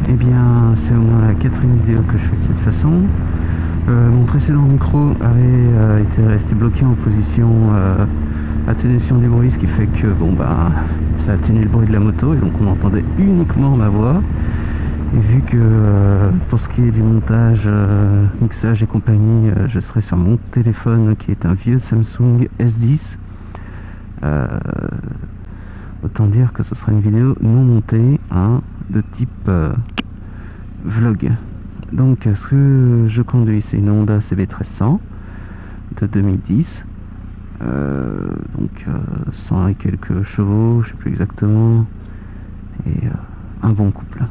Eh bien, c'est au moins la 4e vidéo que je fais de cette façon. Mon précédent micro avait été resté bloqué en position atténuation du bruit, ce qui fait que ça atténue le bruit de la moto et donc on entendait uniquement ma voix. Et vu que pour ce qui est du montage, mixage et compagnie, je serai sur mon téléphone qui est un vieux Samsung S10, autant dire que ce sera une vidéo non montée, de type vlog. Donc ce que je conduis, c'est une Honda CB1300 de 2010, 100 et quelques chevaux, je sais plus exactement, et un bon couple.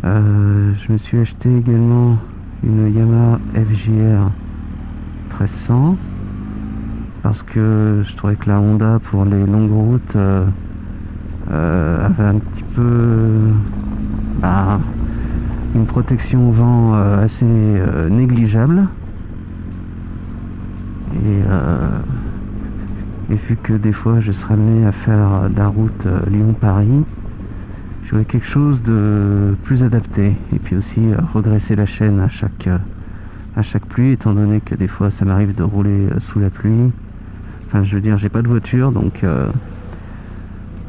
Je me suis acheté également une Yamaha FJR 1300 parce que je trouvais que la Honda pour les longues routes avait un petit peu une protection au vent assez négligeable, et vu que des fois je serais amené à faire de la route Lyon-Paris, je voulais quelque chose de plus adapté, et puis aussi regresser la chaîne à chaque pluie, étant donné que des fois ça m'arrive de rouler sous la pluie. Enfin, je veux dire, j'ai pas de voiture, donc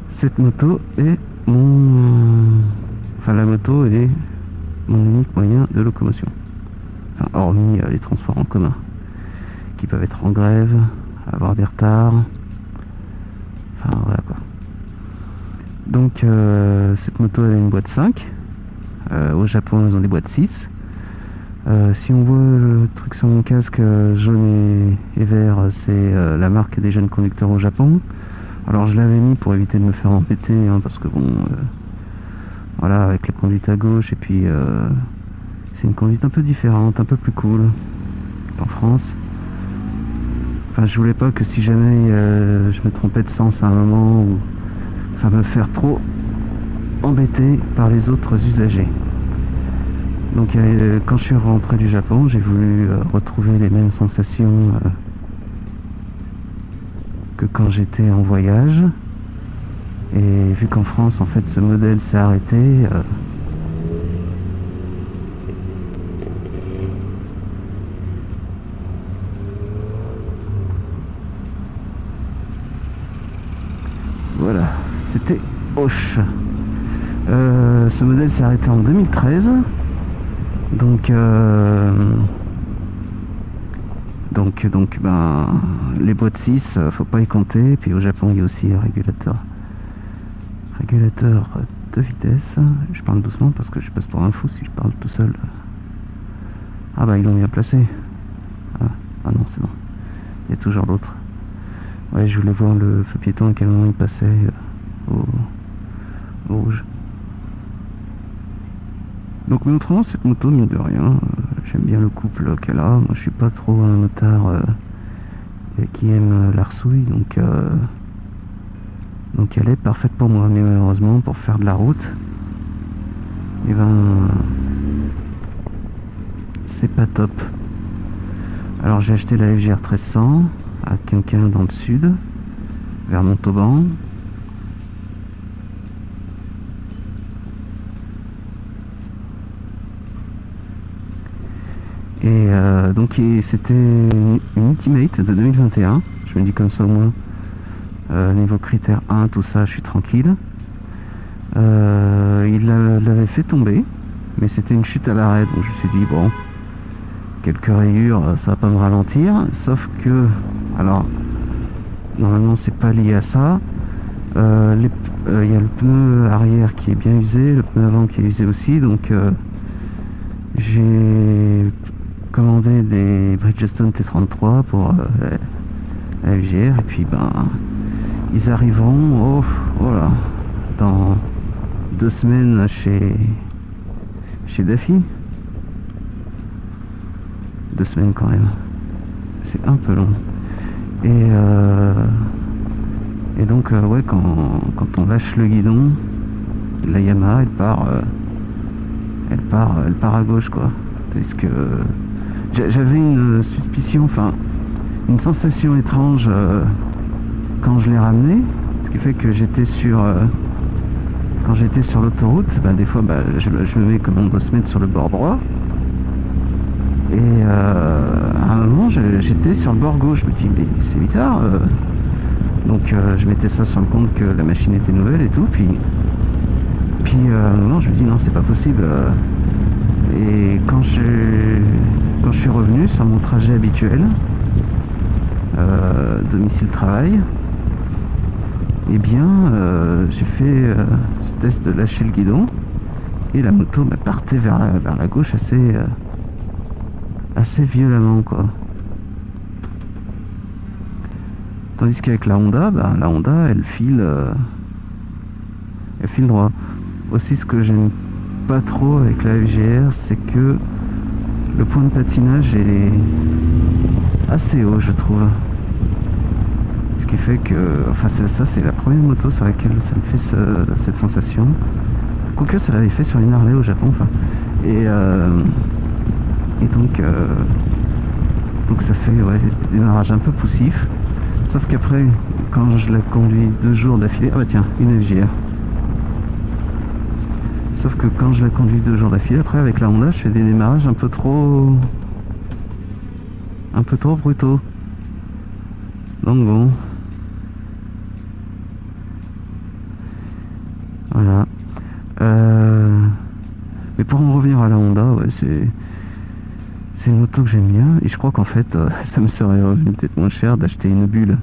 cette moto est la moto est mon unique moyen de locomotion. Enfin, hormis les transports en commun, qui peuvent être en grève, avoir des retards. Enfin, voilà quoi. Donc, cette moto, elle a une boîte 5. Au Japon, ils ont des boîtes 6. Si on voit le truc sur mon casque jaune et vert, c'est la marque des jeunes conducteurs au Japon. Alors je l'avais mis pour éviter de me faire embêter, parce que avec la conduite à gauche, et puis c'est une conduite un peu différente, un peu plus cool qu'en France. Enfin, je voulais pas que si jamais je me trompais de sens à un moment, ou me faire trop embêter par les autres usagers. Donc quand je suis rentré du Japon, j'ai voulu retrouver les mêmes sensations que quand j'étais en voyage. Et vu qu'en France, en fait, ce modèle s'est arrêté, voilà, c'était Hoche. Ce modèle s'est arrêté en 2013. Donc les boîtes 6, faut pas y compter. Puis au Japon, il y a aussi régulateur de vitesse. Je parle doucement parce que je passe pour un fou si je parle tout seul. Ah bah, ils l'ont bien placé. Ah non, c'est bon, il y a toujours l'autre. Ouais, je voulais voir le feu piéton à quel moment il passait au rouge. Donc, mais autrement, cette moto, mine de rien, j'aime bien le couple qu'elle a. Moi, je suis pas trop un motard qui aime l'arsouille, donc elle est parfaite pour moi. Mais malheureusement, pour faire de la route, c'est pas top. Alors, j'ai acheté la FJR 1300 à quelqu'un dans le sud, vers Montauban. Et donc c'était une Ultimate de 2021. Je me dis comme ça au moins, niveau critère 1, tout ça, je suis tranquille. Il l'avait fait tomber, mais c'était une chute à l'arrêt, donc je me suis dit bon, quelques rayures, ça va pas me ralentir. Sauf que, alors normalement c'est pas lié à ça. Il y a le pneu arrière qui est bien usé, le pneu avant qui est usé aussi, donc j'ai commandé des Bridgestone T33 pour la FJR, et puis ils arriveront dans 2 semaines là, chez Daffy. 2 semaines quand même, c'est un peu long. Et donc quand on lâche le guidon, la Yamaha elle part à gauche quoi. Parce que j'avais une suspicion, une sensation étrange quand je l'ai ramené, ce qui fait que j'étais sur quand j'étais sur l'autoroute, des fois je me mets comme on doit se mettre sur le bord droit. Et à un moment j'étais sur le bord gauche, je me dis mais c'est bizarre. Donc je mettais ça sur le compte que la machine était nouvelle et tout, puis à un moment je me dis non c'est pas possible. Et quand je suis revenu sur mon trajet habituel, domicile-travail, eh bien j'ai fait ce test de lâcher le guidon et la moto partait vers la gauche assez violemment quoi. Tandis qu'avec la Honda, elle file droit. Aussi ce que j'aime pas trop avec la FGR, c'est que le point de patinage est assez haut je trouve. Ce qui fait que, enfin ça c'est la première moto sur laquelle ça me fait cette sensation. Quoique ça l'avait fait sur une Harley au Japon, enfin. Et donc ça fait des démarrages un peu poussifs. Sauf qu'après, quand je la conduis 2 jours d'affilée, ah bah tiens, une FGR. Sauf que quand je la conduis 2 jours d'affilée, après avec la Honda, je fais des démarrages un peu trop brutaux. Donc bon. Voilà. Mais pour en revenir à la Honda, ouais, c'est une moto que j'aime bien. Et je crois qu'en fait, ça me serait revenu peut-être moins cher d'acheter une bulle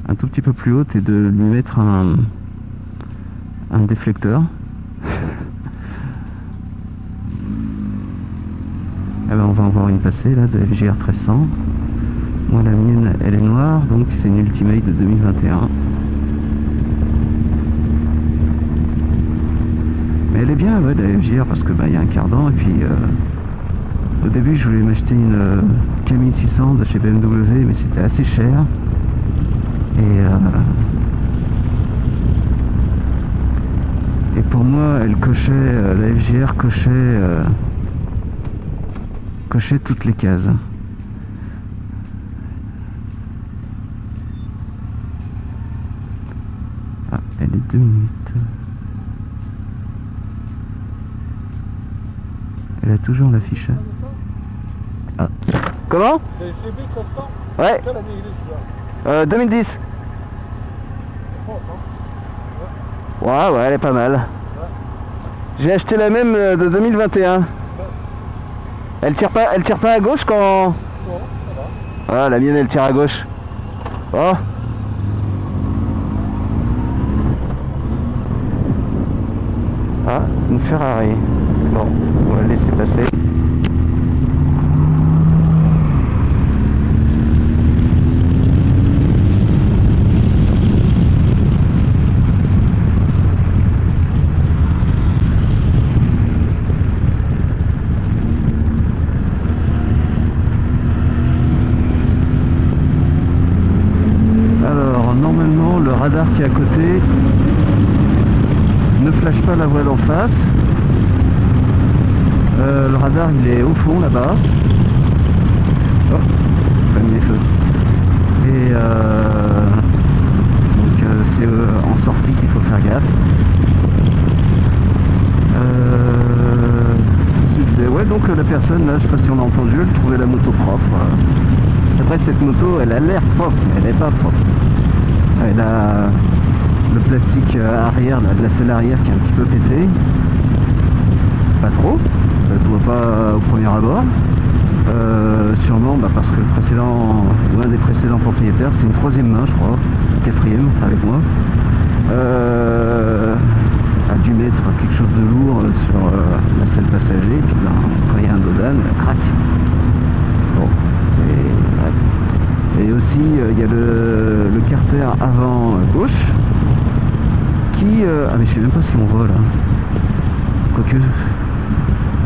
un tout petit peu plus haute et de lui mettre un déflecteur. On va en voir une passer là de FGR 1300. Moi la mienne elle est noire, donc c'est une Ultimate de 2021. Mais elle est bien la FGR parce que y a un cardan et puis au début je voulais m'acheter une K1600 de chez BMW mais c'était assez cher. Et pour moi elle cochait, la FGR cochait toutes les cases. Ah, elle est 2 minutes. Elle a toujours l'affiche. Ah. Comment? C'est CB 400. Ouais. Quelle année il est celui-là? 2010. Ouais, elle est pas mal. Ouais. J'ai acheté la même de 2021. Ouais. Elle tire pas à gauche quand... Non, ça va. Ah, la mienne elle tire à gauche. Oh. Ah, une Ferrari. Bon, on va la laisser passer. Alors, normalement, le radar qui est à côté ne flash pas la voie d'en face. Le radar il est au fond là-bas. Oh, pas mis les feux. Et donc c'est en sortie qu'il faut faire gaffe. Je disais, ouais, donc la personne là, je sais pas si on a entendu, elle trouvait la moto propre. Après cette moto, elle a l'air propre, mais elle n'est pas propre. Elle a le plastique arrière, de la selle arrière qui est un petit peu pété. Pas trop, ça se voit pas au premier abord. Sûrement parce que l'un des précédents propriétaires, c'est une 3e main je crois, 4e avec moi, a dû mettre quelque chose de lourd sur la selle passager, et puis quand il y a un dodan, elle craque. Bon, c'est bref. Et aussi il y a le carter avant gauche qui... ah mais je sais même pas si on voit là. Quoique...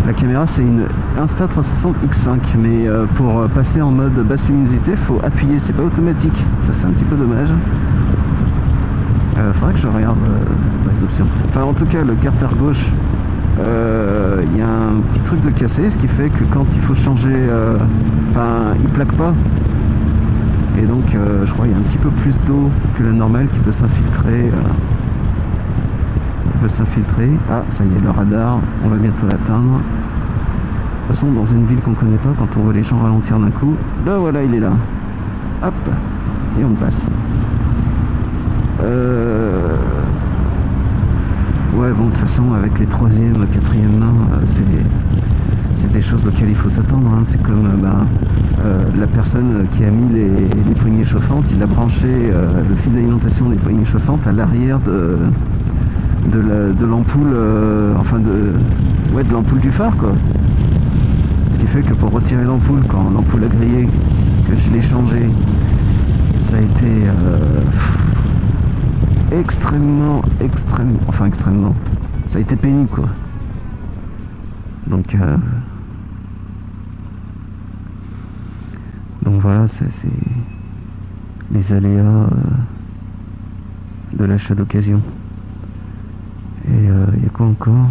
La caméra c'est une Insta360 X5 mais pour passer en mode basse luminosité faut appuyer, c'est pas automatique, ça c'est un petit peu dommage. Faudrait que je regarde les options. Enfin en tout cas le carter gauche il y a un petit truc de cassé, ce qui fait que quand il faut changer, il plaque pas. Et donc je crois qu'il y a un petit peu plus d'eau que la normale qui peut s'infiltrer. peut s'infiltrer. Ah, ça y est, le radar, on va bientôt l'atteindre. De toute façon, dans une ville qu'on connaît pas, quand on voit les gens ralentir d'un coup, là voilà, il est là. Hop, et on passe. Ouais, bon, de toute façon, avec les 3e, 4e mains, c'est des choses auxquelles il faut s'attendre. Hein. C'est comme la personne qui a mis les poignées chauffantes, il a branché le fil d'alimentation des poignées chauffantes à l'arrière de l'ampoule, de l'ampoule du phare, quoi. Ce qui fait que pour retirer l'ampoule, quand l'ampoule a grillé, que je l'ai changé, ça a été extrêmement, ça a été pénible, quoi. Donc voilà, c'est les aléas de l'achat d'occasion. Et il y a quoi encore?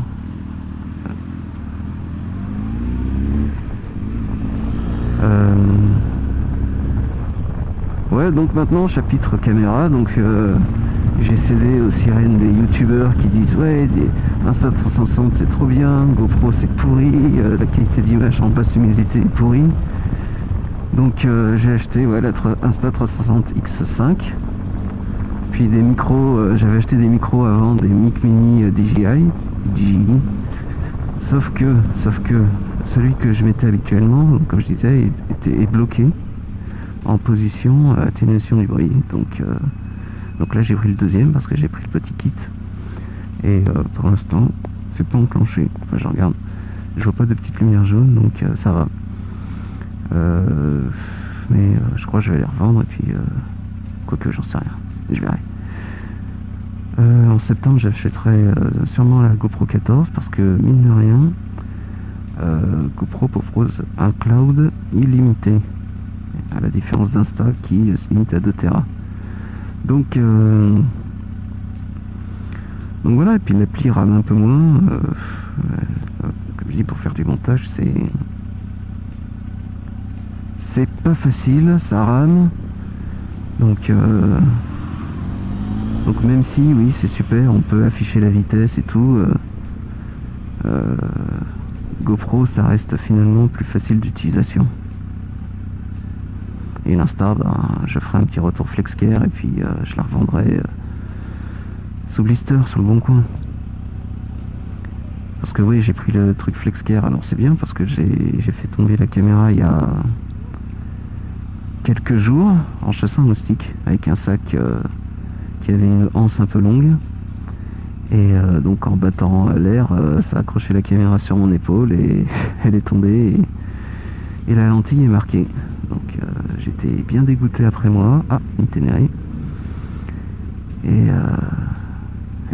Ouais, donc maintenant, chapitre caméra, donc j'ai cédé aux sirènes des youtubeurs qui disent ouais, Insta360 c'est trop bien, GoPro c'est pourri, la qualité d'image en basse luminosité est pourrie. Donc j'ai acheté la Insta360 X5. Puis des micros, j'avais acheté des micros avant, des Mic Mini DJI. Sauf que celui que je mettais habituellement, donc, comme je disais, est bloqué en position atténuation du bruit. Donc là j'ai pris le deuxième parce que j'ai pris le petit kit. Et pour l'instant, c'est pas enclenché. Enfin, je regarde, je vois pas de petite lumière jaune, donc ça va. Mais je crois que je vais les revendre et puis quoique j'en sais rien, je verrai. En septembre j'achèterai sûrement la GoPro 14 parce que mine de rien GoPro propose un cloud illimité à la différence d'Insta qui se limite à 2 Tera. Donc voilà, et puis l'appli rame un peu moins, comme je dis, pour faire du montage c'est pas facile, ça rame. Donc même si oui c'est super, on peut afficher la vitesse et tout, GoPro ça reste finalement plus facile d'utilisation. Et l'Insta, je ferai un petit retour FlexCare et puis je la revendrai sous blister, sur le bon coin. Parce que oui, j'ai pris le truc FlexCare, alors c'est bien parce que j'ai fait tomber la caméra il y a quelques jours en chassant un moustique avec un sac qui avait une anse un peu longue. Et donc en battant l'air, ça a accroché la caméra sur mon épaule et elle est tombée et la lentille est marquée. Donc j'étais bien dégoûté après moi. Ah, une Ténéré. Et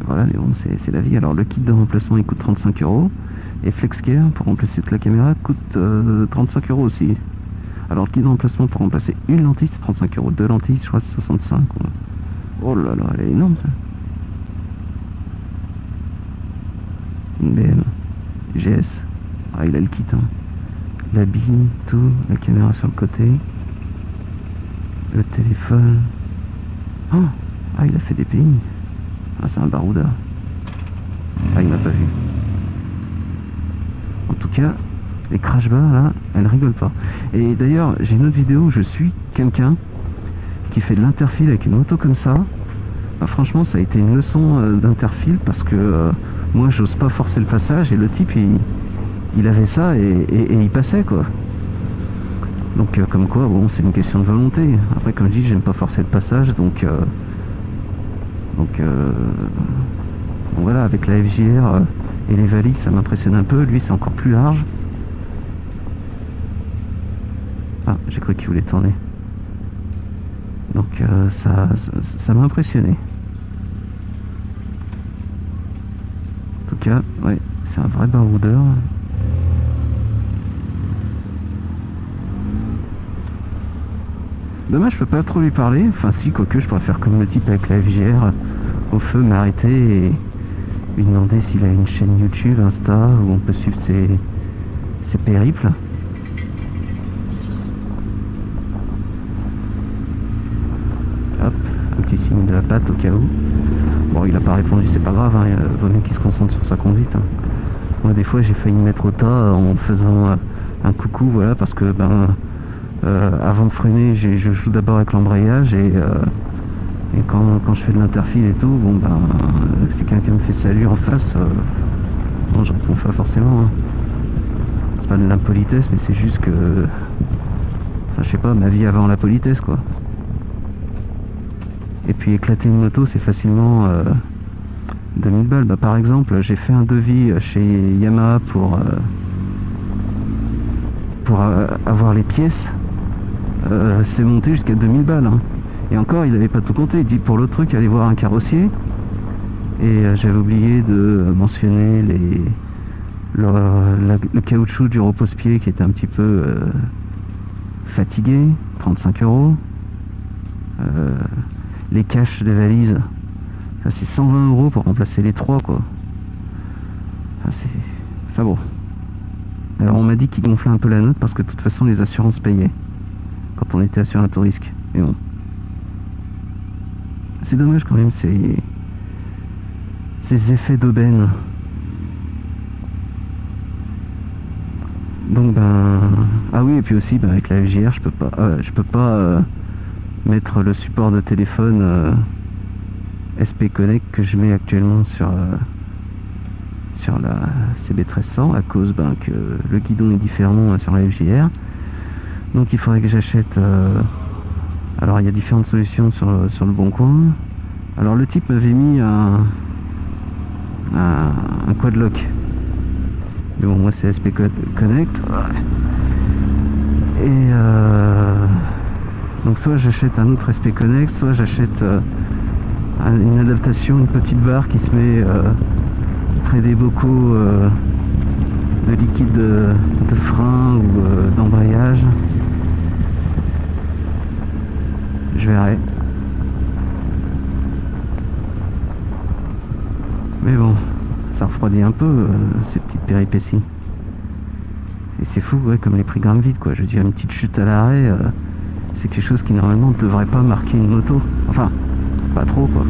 voilà, mais bon, c'est la vie. Alors le kit de remplacement il coûte 35 €. Et FlexCare pour remplacer toute la caméra coûte 35 € aussi. Alors le kit de remplacement pour remplacer une lentille c'est 35 €. Deux lentilles je crois c'est 65 €. Oh là là, elle est énorme ça. Une BM GS. Ah, il a le kit, hein. L'habit, tout, la caméra sur le côté, le téléphone. Oh, ah, il a fait des pays. Ah, c'est un baroudeur. Ah, il m'a pas vu. En tout cas, les crash bars là, elles rigolent pas. Et d'ailleurs, j'ai une autre vidéo où je suis quelqu'un qui fait de l'interfile avec une moto comme ça. Bah, franchement, ça a été une leçon d'interfile parce que moi, j'ose pas forcer le passage et le type, il avait ça et il passait, quoi. Donc, comme quoi, bon, c'est une question de volonté. Après, comme je dis, j'aime pas forcer le passage, donc voilà, avec la FJR et les valises, ça m'impressionne un peu. Lui, c'est encore plus large. Ah, j'ai cru qu'il voulait tourner. Donc, ça m'a impressionné. En tout cas, ouais, c'est un vrai baroudeur. Dommage, je peux pas trop lui parler. Enfin, si, quoique, je pourrais faire comme le type avec la FJR au feu, m'arrêter et lui demander s'il a une chaîne YouTube, Insta, où on peut suivre ses périples. Hop, un petit signe. mis de la pâte au cas où. Bon, il a pas répondu, c'est pas grave, hein, vaut mieux qu'il se concentre sur sa conduite. Hein. Moi, des fois, j'ai failli me mettre au tas en faisant un coucou, voilà, parce que avant de freiner, je joue d'abord avec l'embrayage et quand je fais de l'interfile et tout, bon si quelqu'un me fait salut en face, bon, je réponds pas forcément. Hein. C'est pas de l'impolitesse, mais c'est juste que, enfin, je sais pas, ma vie avant la politesse, quoi. Et puis éclater une moto, c'est facilement 2000 balles. Bah, par exemple, j'ai fait un devis chez Yamaha pour avoir les pièces. C'est monté jusqu'à 2000 balles. Hein. Et encore, il avait pas tout compté. Il dit pour l'autre truc, allez voir un carrossier. Et j'avais oublié de mentionner le caoutchouc du repose-pied qui était un petit peu fatigué, 35 €. Les caches des valises, enfin, c'est 120 € pour remplacer les 3, quoi. Enfin bon. Alors on m'a dit qu'il gonflait un peu la note parce que de toute façon les assurances payaient quand on était assuré à tout risque. Mais bon. C'est dommage quand même ces effets d'aubaine. Donc ah oui, et puis aussi avec la FJR je peux pas mettre le support de téléphone SP Connect que je mets actuellement sur la CB1300 à cause que le guidon est différent sur la FJR. Donc il faudrait que j'achète alors il y a différentes solutions sur le bon coin. Alors le type m'avait mis un quadlock, mais bon, moi c'est SP Connect. Et donc soit j'achète un autre SP Connect, soit j'achète une adaptation, une petite barre qui se met près des bocaux de liquide de frein ou d'embrayage. Je verrai. Mais bon, ça refroidit un peu ces petites péripéties. Et c'est fou, ouais, comme les prix grimpent vite, quoi. Je veux dire, une petite chute à l'arrêt, c'est quelque chose qui normalement ne devrait pas marquer une moto. Enfin, pas trop, quoi.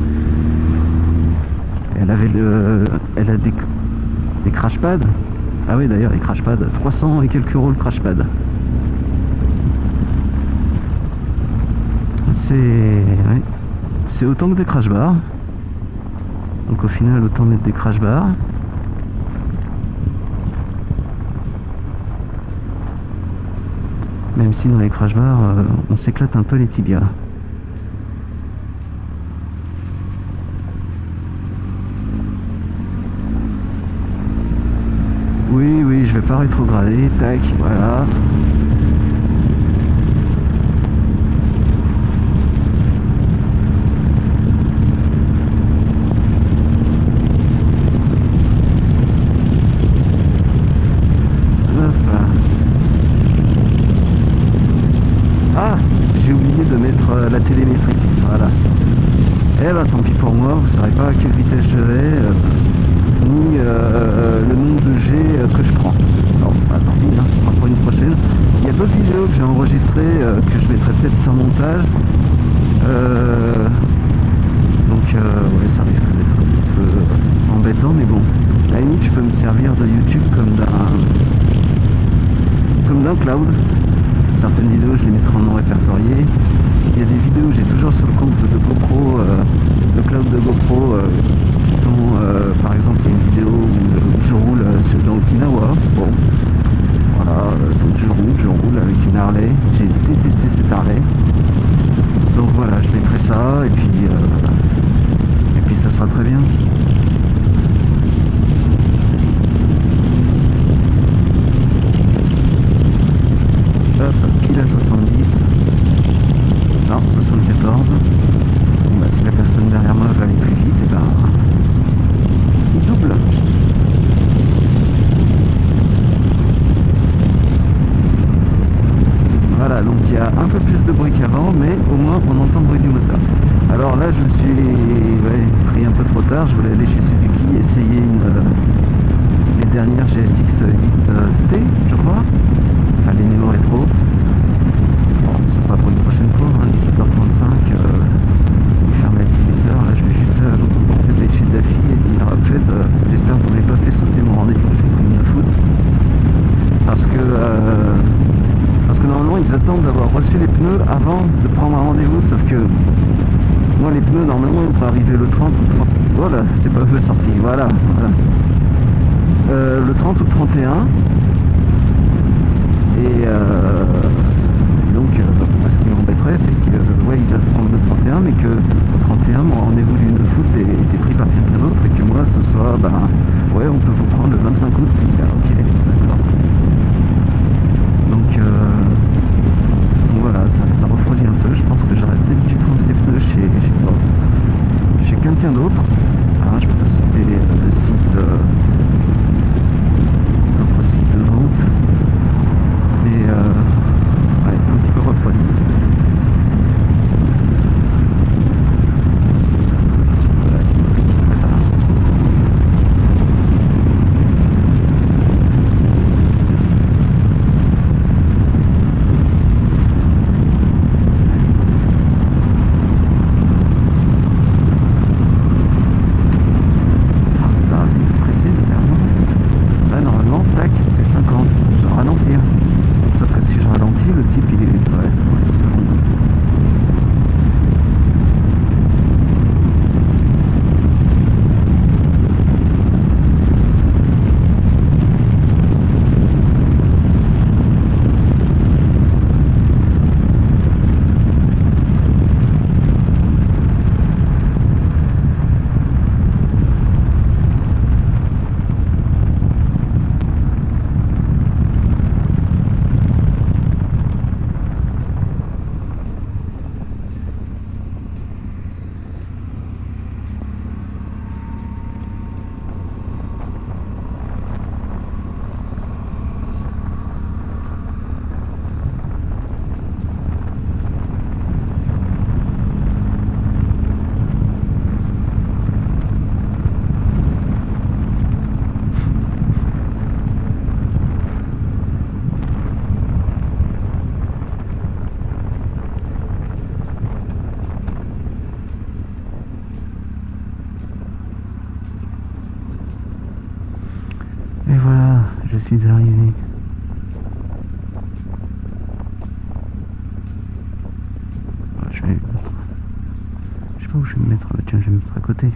Elle a des crash pads. Ah oui, d'ailleurs, les crash pads, 300 et quelques € le crash pad. C'est autant que des crash bars. Donc au final, autant mettre des crash bars. Même si dans les crash bars, on s'éclate un peu les tibias. Oui, je vais pas rétrograder. Tac, voilà. Ah, j'ai oublié de mettre la télémétrie. Voilà. Eh ben tant pis pour moi, vous ne saurez pas à quelle vitesse je vais, ni le nombre de G que je prends. Non, bah, tant pis, hein, ce sera pour une prochaine. Il y a d'autres vidéos que j'ai enregistrées que je mettrai peut-être sans montage. Donc ouais, ça risque d'être un petit peu embêtant, mais bon. À la limite, je peux me servir de YouTube comme d'un cloud. Certaines vidéos, je les mettrai en non répertorié. Il y a des vidéos que j'ai toujours sur le compte de GoPro, le cloud de GoPro, qui sont, par exemple, il y a une vidéo où je roule dans Okinawa. Bon, voilà, donc je roule avec une Harley. J'ai détesté cette Harley. Donc voilà, je mettrai ça et puis ça sera très bien. Hop, pile à 70. Non, 74. Bon, bah, si la personne derrière moi va aller plus vite, et ben il double. Voilà, donc il y a un peu plus de bruit qu'avant, mais au moins on entend le bruit du moteur. Alors là, je me suis pris un peu trop tard. Je voulais aller chez Suzuki essayer les dernières GSX 8T, je crois. Enfin, les Neo Rétro. Bon, ce sera pour une prochaine fois, hein, 17h35. Il ferme à 10h. pneus avant de prendre un rendez-vous, sauf que moi les pneus normalement on peut arriver le 30 ou le 30. Voilà, c'est pas peu sorti, voilà. Le 30 ou le 31. Et donc ce qui m'embêterait c'est que ils attendent le 31 mais que le 31 mon rendez-vous du 9 août était pris par quelqu'un d'autre et que moi ce soit on peut vous prendre le 25 août. Ok, d'accord. Donc voilà, ça refroidit un peu. Je pense que j'aurais peut-être dû prendre ces pneus chez quelqu'un d'autre. Je peux citer le site, d'autres sites de vente. Mais un petit peu refroidi. Voilà, qui se prépare. C'est 50, je dois ralentir. Sauf que si je ralentis, le type il est ouais, 30 secondes. Et voilà, je suis arrivé. Je sais pas où je vais me mettre. Tiens, je vais me mettre à côté.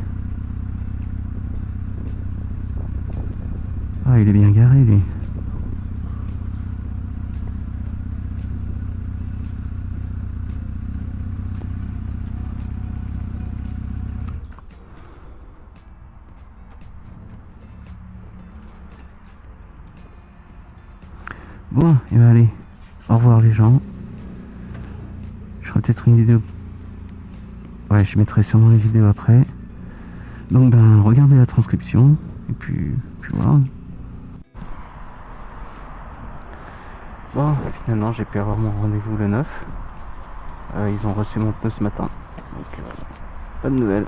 Ah, il est bien garé, lui. Bon, et ben allez, au revoir les gens. Je ferai peut-être une vidéo. Ouais, je mettrai sûrement les vidéos après. Donc regardez la transcription. Et puis voilà. Bon, finalement j'ai pu avoir mon rendez-vous le 9. Ils ont reçu mon pneu ce matin. Donc pas de nouvelles.